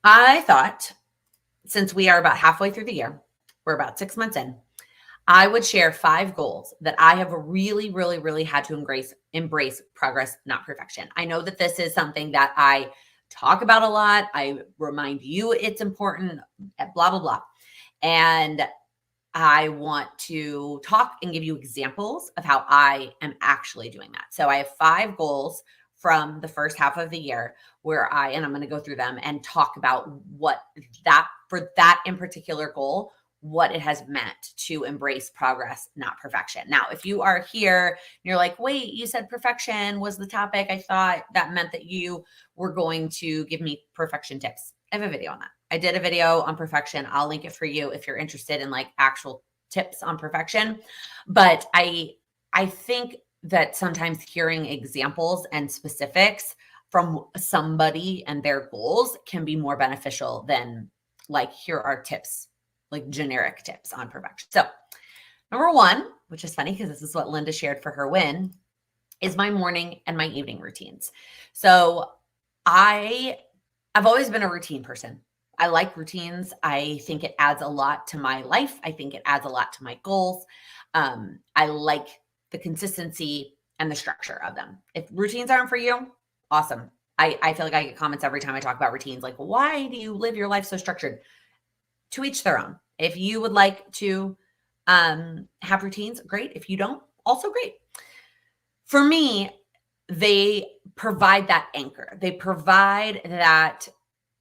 I thought since we are about halfway through the year, we're about 6 months in, I would share 5 goals that I have really, really, really had to embrace progress, not perfection. I know that this is something that I talk about a lot. I remind you it's important, blah, blah, blah. And I want to talk and give you examples of how I am actually doing that. So I have 5 goals from the first half of the year and I'm going to go through them and talk about for that in particular goal, what it has meant to embrace progress, not perfection. Now, if you are here and you're like, wait, you said perfection was the topic. I thought that meant that you were going to give me perfection tips. I have a video on that. I did a video on perfection. I'll link it for you if you're interested in like actual tips on perfection. But I think that sometimes hearing examples and specifics from somebody and their goals can be more beneficial than like, here are tips, like generic tips on perfection. So number 1, which is funny because this is what Linda shared for her win, is my morning and my evening routines. So I've always been a routine person. I like routines. I think it adds a lot to my life. I think it adds a lot to my goals. I like the consistency and the structure of them. If routines aren't for you, awesome. I feel like I get comments every time I talk about routines, like, why do you live your life so structured? To each their own. If you would like to have routines, great. If you don't, also great. For me, they provide that anchor. They provide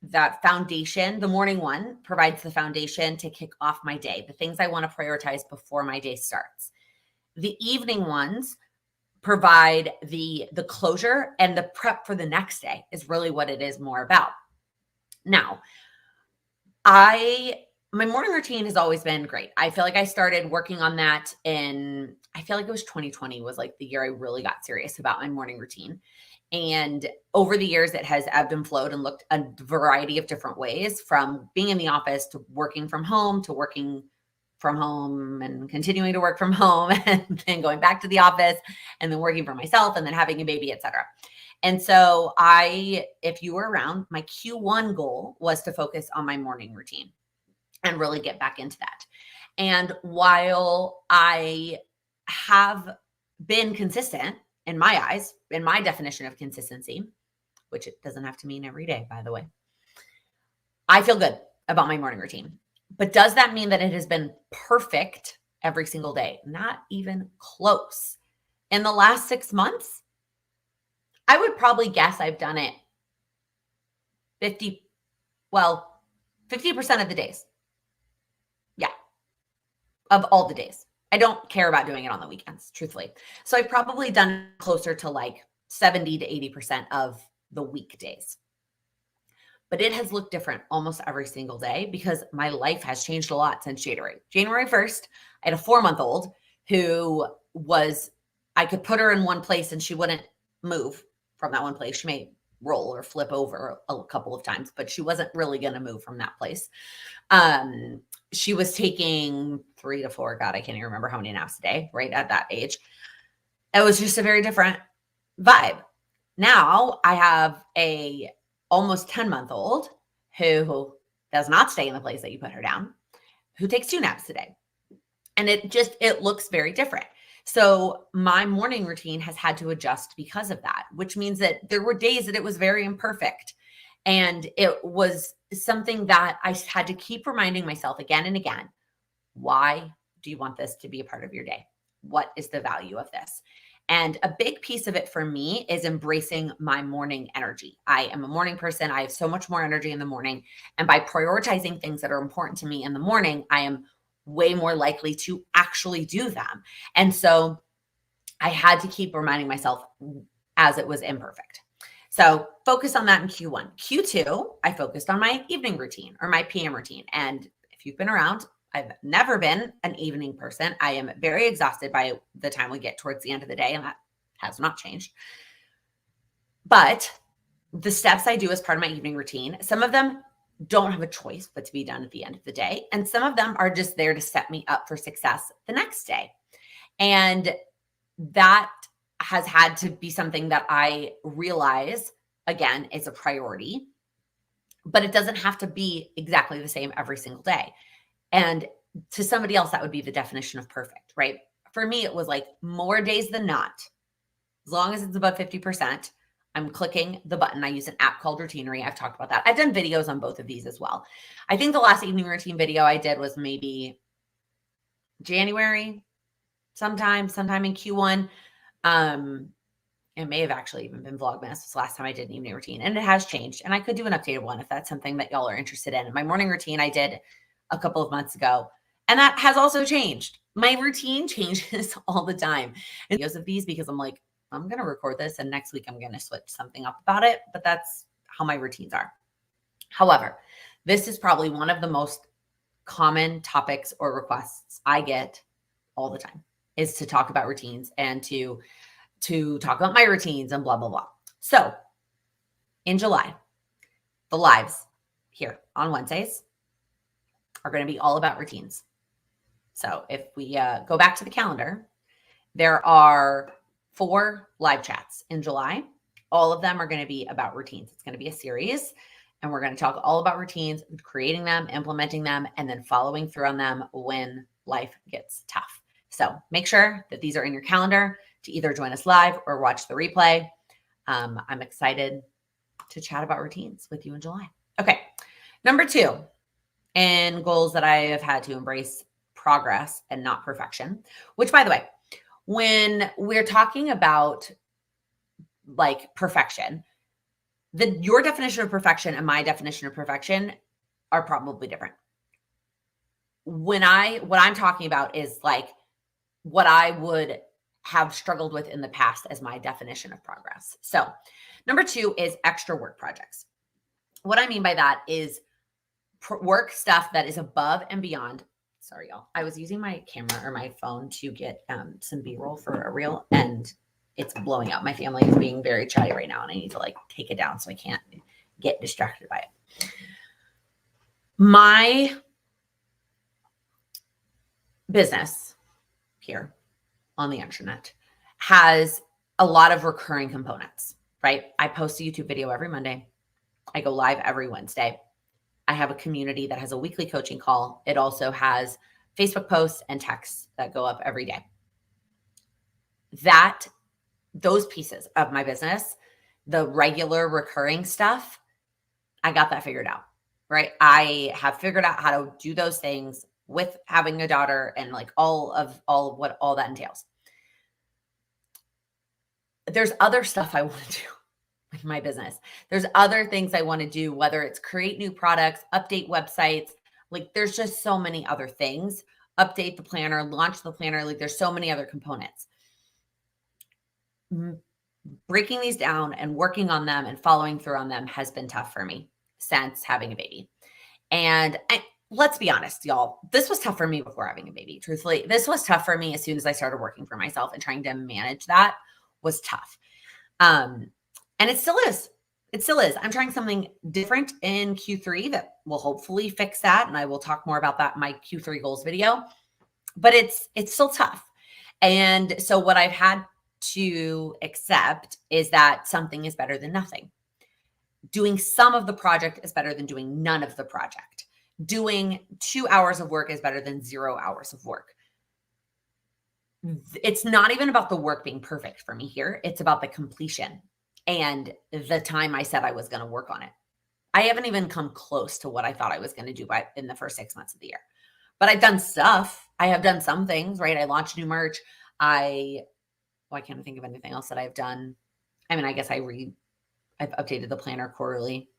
that foundation. The morning one provides the foundation to kick off my day, the things I want to prioritize before my day starts. The evening ones provide the closure, and the prep for the next day is really what it is more about. Now, my morning routine has always been great. I feel like I started working on that I feel like it was 2020 was like the year I really got serious about my morning routine. And over the years, it has ebbed and flowed and looked a variety of different ways, from being in the office to working from home and continuing to work from home and then going back to the office and then working for myself and then having a baby, etc. And so if you were around, my Q1 goal was to focus on my morning routine and really get back into that. And while I have been consistent in my eyes, in my definition of consistency, which it doesn't have to mean every day, by the way, I feel good about my morning routine. But does that mean that it has been perfect every single day? Not even close. In the last 6 months, I would probably guess I've done it 50% of the days. Yeah, of all the days. I don't care about doing it on the weekends, truthfully. So I've probably done closer to like 70 to 80% of the weekdays. But it has looked different almost every single day because my life has changed a lot since January. January 1st, I had a 4-month-old who I could put her in one place and she wouldn't move from that one place. She may roll or flip over a couple of times, but she wasn't really going to move from that place. She was taking 3 to 4, God, I can't even remember how many naps a day, right at that age. It was just a very different vibe. Now I have a almost 10-month-old who does not stay in the place that you put her down, who takes 2 naps a day. And it looks very different. So my morning routine has had to adjust because of that, which means that there were days that it was very imperfect. And it was something that I had to keep reminding myself again and again. Why do you want this to be a part of your day? What is the value of this? And a big piece of it for me is embracing my morning energy. I am a morning person. I have so much more energy in the morning. And by prioritizing things that are important to me in the morning, I am way more likely to actually do them. And so I had to keep reminding myself as it was imperfect. So focus on that in Q1. Q2, I focused on my evening routine or my PM routine. And if you've been around, I've never been an evening person. I am very exhausted by the time we get towards the end of the day, and that has not changed. But the steps I do as part of my evening routine, some of them don't have a choice but to be done at the end of the day. And some of them are just there to set me up for success the next day. And that has had to be something that I realize, again, is a priority but it doesn't have to be exactly the same every single day. And to somebody else, that would be the definition of perfect, right? For me, it was like more days than not. As long as it's above 50%, I'm clicking the button. I use an app called Routinery. I've talked about that. I've done videos on both of these as well. I think the last evening routine video I did was maybe January, sometime in Q1. It may have actually even been Vlogmas. It's the last time I did an evening routine, and it has changed. And I could do an updated one if that's something that y'all are interested in. My morning routine I did a couple of months ago, and that has also changed. My routine changes all the time. And videos of these because I'm like, I'm going to record this and next week I'm going to switch something up about it. But that's how my routines are. However, this is probably one of the most common topics or requests I get all the time, is to talk about routines and to talk about my routines and blah, blah, blah. So in July, the lives here on Wednesdays are going to be all about routines. So if we go back to the calendar, there are 4 live chats in July. All of them are going to be about routines. It's going to be a series, and we're going to talk all about routines, creating them, implementing them, and then following through on them when life gets tough. So make sure that these are in your calendar to either join us live or watch the replay. I'm excited to chat about routines with you in July. Okay. Number 2, and goals that I have had to embrace progress and not perfection, which, by the way, when we're talking about like perfection, your definition of perfection and my definition of perfection are probably different. What I'm talking about is like what I would have struggled with in the past as my definition of progress. So number 2 is extra work projects. What I mean by that is work stuff that is above and beyond. Sorry, y'all. I was using my camera or my phone to get some B-roll for a reel, and it's blowing up. My family is being very chatty right now, and I need to like take it down so I can't get distracted by it. My business here on the internet has a lot of recurring components, right? I post a YouTube video every Monday. I go live every Wednesday. I have a community that has a weekly coaching call. It also has Facebook posts and texts that go up every day. Those pieces of my business, the regular recurring stuff, I got that figured out, right? I have figured out how to do those things with having a daughter and like all of what all that entails. There's other stuff I want to do with my business. There's other things I want to do, whether it's create new products, update websites. Like there's just so many other things. Update the planner, launch the planner. Like there's so many other components. Breaking these down and working on them and following through on them has been tough for me since having a baby. And let's be honest, y'all, this was tough for me before having a baby. Truthfully, this was tough for me as soon as I started working for myself, and trying to manage that was tough. And it still is. It still is. I'm trying something different in Q3 that will hopefully fix that. And I will talk more about that in my Q3 goals video, but it's still tough. And so what I've had to accept is that something is better than nothing. Doing some of the project is better than doing none of the project. Doing 2 hours of work is better than 0 hours of work. It's not even about the work being perfect for me here. It's about the completion and the time I said I was going to work on it. I haven't even come close to what I thought I was going to do in the first 6 months of the year. But I've done stuff. I have done some things, right? I launched new merch. I can't think of anything else that I've done. I mean, I guess I've updated the planner quarterly.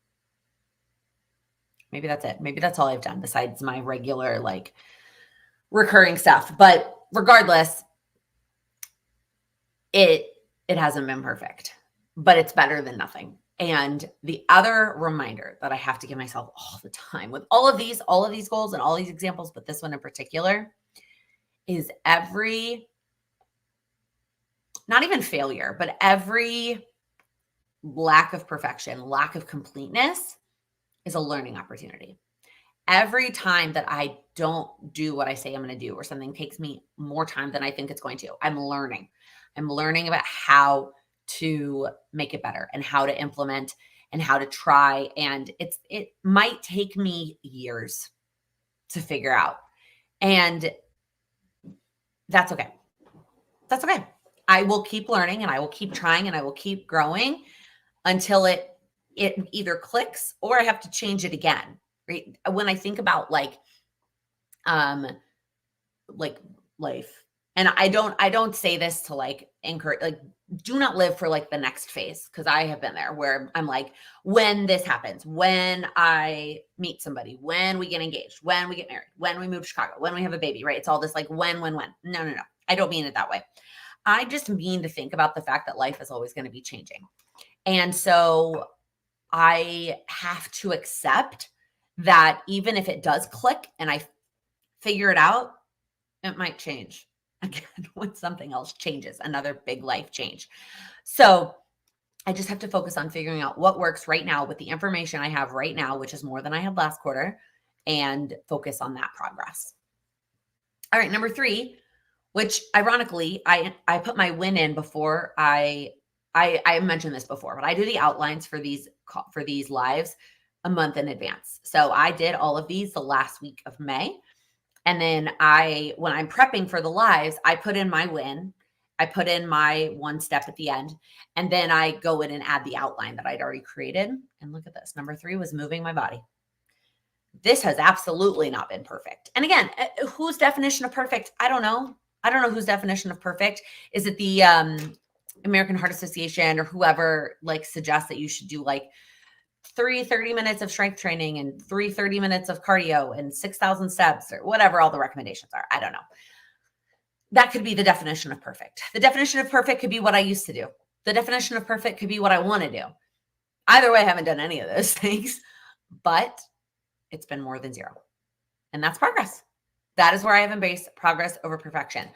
Maybe that's it. Maybe that's all I've done besides my regular, like, recurring stuff. But regardless, it hasn't been perfect, but it's better than nothing. And the other reminder that I have to give myself all the time with all of these goals and all these examples, but this one in particular, is not even failure, but every lack of perfection, lack of completeness is a learning opportunity. Every time that I don't do what I say I'm going to do, or something takes me more time than I think it's going to, I'm learning. I'm learning about how to make it better and how to implement and how to try. And it might take me years to figure out. And that's okay. That's okay. I will keep learning and I will keep trying and I will keep growing until it either clicks or I have to change it again. Right? When I think about like life, and I don't say this to like encourage, like, do not live for like the next phase, because I have been there where I'm like, when this happens, when I meet somebody, when we get engaged, when we get married, when we move to Chicago, when we have a baby, right? It's all this like when. No. I don't mean it that way. I just mean to think about the fact that life is always going to be changing. And so I have to accept that even if it does click and I figure it out, it might change again when something else changes, another big life change. So I just have to focus on figuring out what works right now with the information I have right now, which is more than I had last quarter, and focus on that progress. All right, number 3, which ironically, I put my win in before I mentioned this before, but I do the outlines for these lives a month in advance. So I did all of these the last week of May. And then when I'm prepping for the lives, I put in my win, I put in my one step at the end, and then I go in and add the outline that I'd already created. And look at this. Number 3 was moving my body. This has absolutely not been perfect. And again, whose definition of perfect? I don't know. I don't know whose definition of perfect. Is it the American Heart Association or whoever like suggests that you should do like 30 minutes of strength training and 30 minutes of cardio and 6,000 steps or whatever all the recommendations are. I don't know. That could be the definition of perfect. The definition of perfect could be what I used to do. The definition of perfect could be what I want to do. Either way, I haven't done any of those things, but it's been more than 0. And that's progress. That is where I have embraced progress over perfection.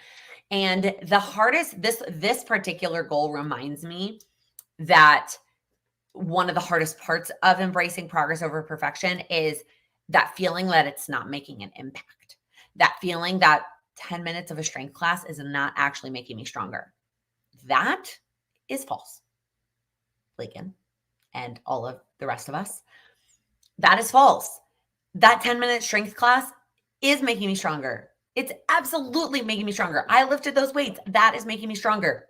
And the hardest, this particular goal reminds me that one of the hardest parts of embracing progress over perfection is that feeling that it's not making an impact. That feeling that 10 minutes of a strength class is not actually making me stronger. That is false. Laken and all of the rest of us. That is false. That 10-minute strength class is making me stronger. It's absolutely making me stronger. I lifted those weights. That is making me stronger.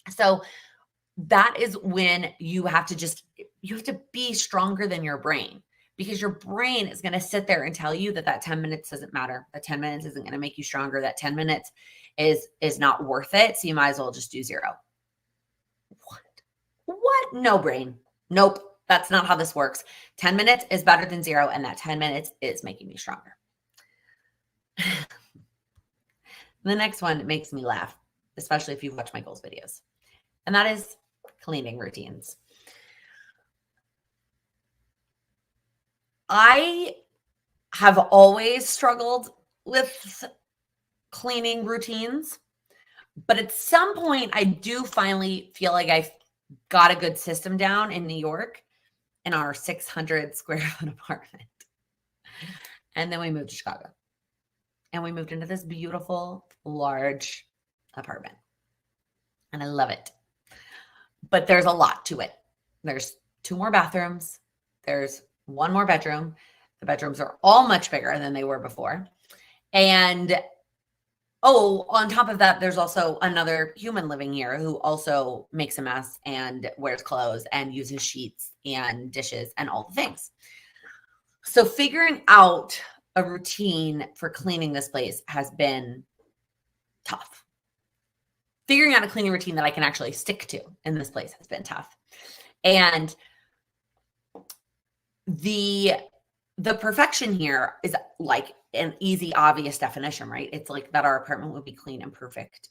So that is when you have to be stronger than your brain, because your brain is going to sit there and tell you that 10 minutes doesn't matter. That 10 minutes isn't going to make you stronger. That 10 minutes is not worth it. So you might as well just do 0. What? No, brain. Nope. That's not how this works. 10 minutes is better than 0. And that 10 minutes is making me stronger. The next one makes me laugh, especially if you've watched my goals videos. And that is cleaning routines. I have always struggled with cleaning routines, but at some point I do finally feel like I've got a good system down in New York in our 600 square foot apartment. And then we moved to Chicago and we moved into this beautiful, large apartment. And I love it. But there's a lot to it. There's 2 more bathrooms. There's 1 more bedroom. The bedrooms are all much bigger than they were before. And on top of that, there's also another human living here who also makes a mess and wears clothes and uses sheets and dishes and all the things. So figuring out a routine for cleaning this place has been tough. Figuring out a cleaning routine that I can actually stick to in this place has been tough. And the perfection here is like an easy, obvious definition, right? It's like that our apartment would be clean and perfect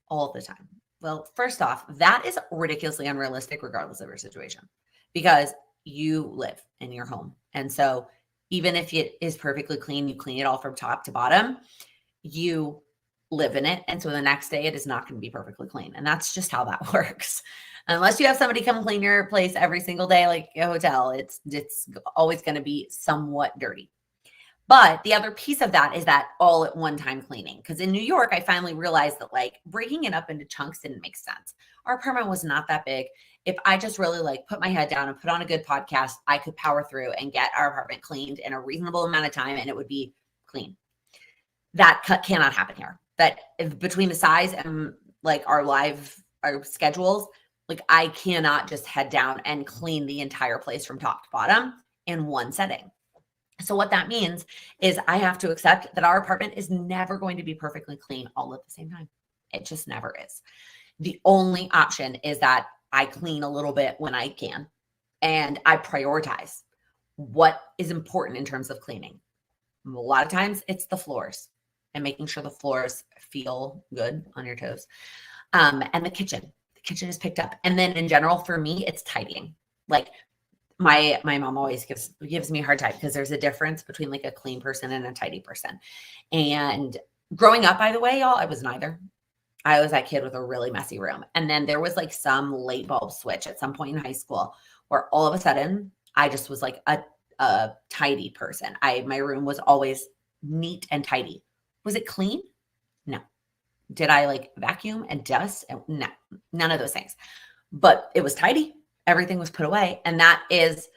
all the time. Well, first off, that is ridiculously unrealistic regardless of your situation, because you live in your home. And so even if it is perfectly clean, you clean it all from top to bottom, you live in it. And so the next day it is not going to be perfectly clean. And that's just how that works. Unless you have somebody come clean your place every single day, like a hotel, it's always going to be somewhat dirty. But the other piece of that is that all at one time cleaning. Because in New York, I finally realized that like breaking it up into chunks didn't make sense. Our apartment was not that big. if I just really like put my head down and put on a good podcast, I could power through and get our apartment cleaned in a reasonable amount of time and it would be clean. That cannot happen here. That between the size and like our schedules, like I cannot just head down and clean the entire place from top to bottom in one setting. So what that means is I have to accept that our apartment is never going to be perfectly clean all at the same time. It just never is. The only option is that I clean a little bit when I can, and I prioritize what is important in terms of cleaning. A lot of times it's the floors and making sure the floors feel good on your toes. And the kitchen. The kitchen is picked up. And then in general, for me, it's tidying. Like my mom always gives me a hard time because there's a difference between like a clean person and a tidy person. And growing up, by the way, y'all, I was neither. I was that kid with a really messy room. And then there was like some light bulb switch at some point in high school where all of a sudden I just was like a tidy person. My room was always neat and tidy. Was it clean? No. Did I like vacuum and dust? No, none of those things. But it was tidy. Everything was put away. And that is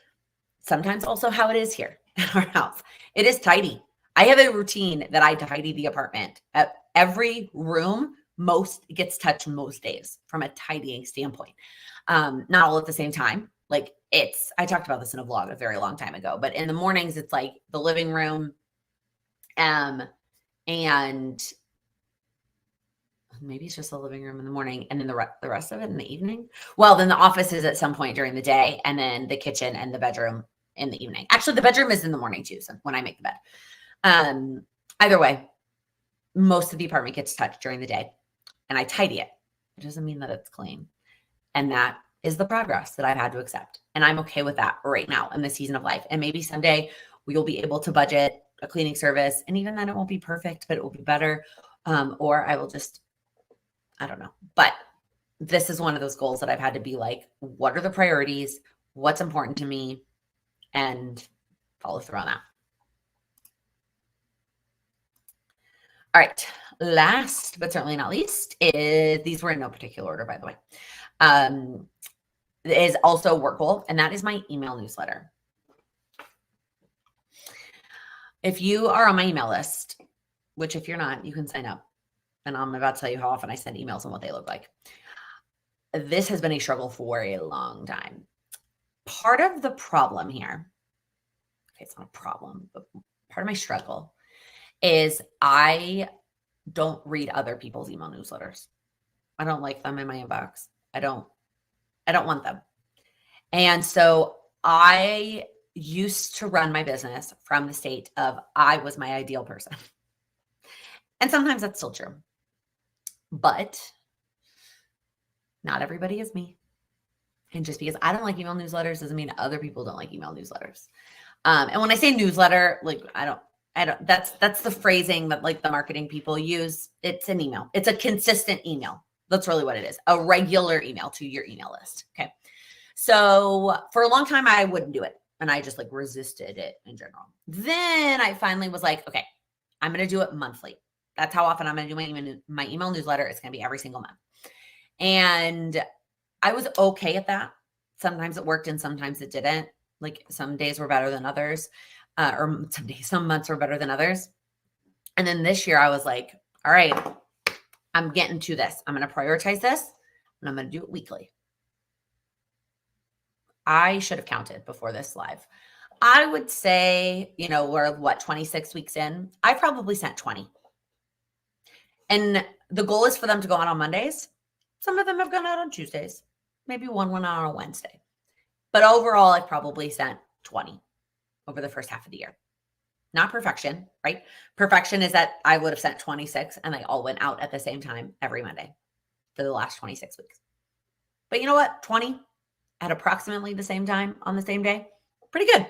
sometimes also how it is here in our house. It is tidy. I have a routine that I tidy the apartment. Every room gets touched most days from a tidying standpoint. Not all at the same time. Like I talked about this in a vlog a very long time ago, but in the mornings, it's like the living room, and maybe it's just the living room in the morning and then the rest of it in the evening. Well, then the office is at some point during the day, and then the kitchen and the bedroom in the evening. Actually, the bedroom is in the morning too, so when I make the bed. Either way, most of the apartment gets touched during the day, and I tidy it. It doesn't mean that it's clean. And that is the progress that I've had to accept. And I'm okay with that right now in the season of life. And maybe someday we'll be able to budget a cleaning service. And even then it won't be perfect, but it will be better. Or I will just, I don't know. But this is one of those goals that I've had to be like, what are the priorities? What's important to me? And follow through on that. All right. Last, but certainly not least, these were in no particular order, by the way, is also a work goal, and that is my email newsletter. If you are on my email list, which if you're not, you can sign up, and I'm about to tell you how often I send emails and what they look like. This has been a struggle for a long time. Part of the problem here, okay, it's not a problem, but part of my struggle is I don't read other people's email newsletters. I don't like them in my inbox. I don't want them. And so I used to run my business from the state of I was my ideal person. And sometimes that's still true. But not everybody is me. And just because I don't like email newsletters doesn't mean other people don't like email newsletters. And when I say newsletter, like I don't, that's the phrasing that like the marketing people use. It's an email. It's a consistent email. That's really what it is. A regular email to your email list. Okay. So for a long time, I wouldn't do it. And I just like resisted it in general. Then I finally was like, okay, I'm going to do it monthly. That's how often I'm going to do my email newsletter. It's going to be every single month. And I was okay at that. Sometimes it worked and sometimes it didn't. Like some days were better than others. Or some months were better than others. And then this year I was like, all right, I'm getting to this. I'm going to prioritize this and I'm going to do it weekly. I should have counted before this live. I would say, we're 26 weeks in. I probably sent 20. And the goal is for them to go out on Mondays. Some of them have gone out on Tuesdays. Maybe one went out on a Wednesday. But overall, I probably sent 20 over the first half of the year. Not perfection, right? Perfection is that I would have sent 26 and they all went out at the same time every Monday for the last 26 weeks. But you know what? 20 at approximately the same time on the same day, pretty good.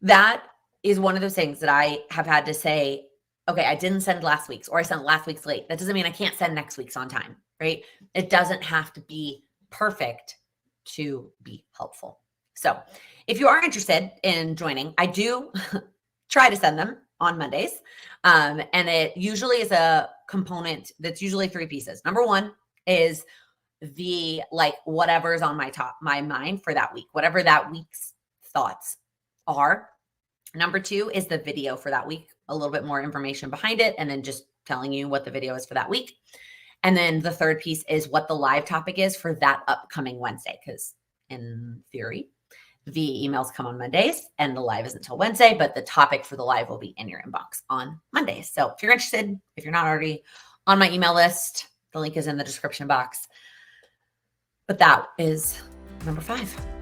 That is one of those things that I have had to say, okay, I didn't send last week's or I sent last week's late. That doesn't mean I can't send next week's on time, right? It doesn't have to be perfect to be helpful. So if you are interested in joining, I do try to send them on Mondays. And it usually is a component that's usually 3 pieces. Number one is the like whatever's on my mind for that week, whatever that week's thoughts are. Number 2 is the video for that week, a little bit more information behind it, and then just telling you what the video is for that week. And then the third piece is what the live topic is for that upcoming Wednesday, because in theory, the emails come on Mondays and the live isn't until Wednesday, but the topic for the live will be in your inbox on Mondays. So if you're interested, if you're not already on my email list, the link is in the description box. But that is number 5.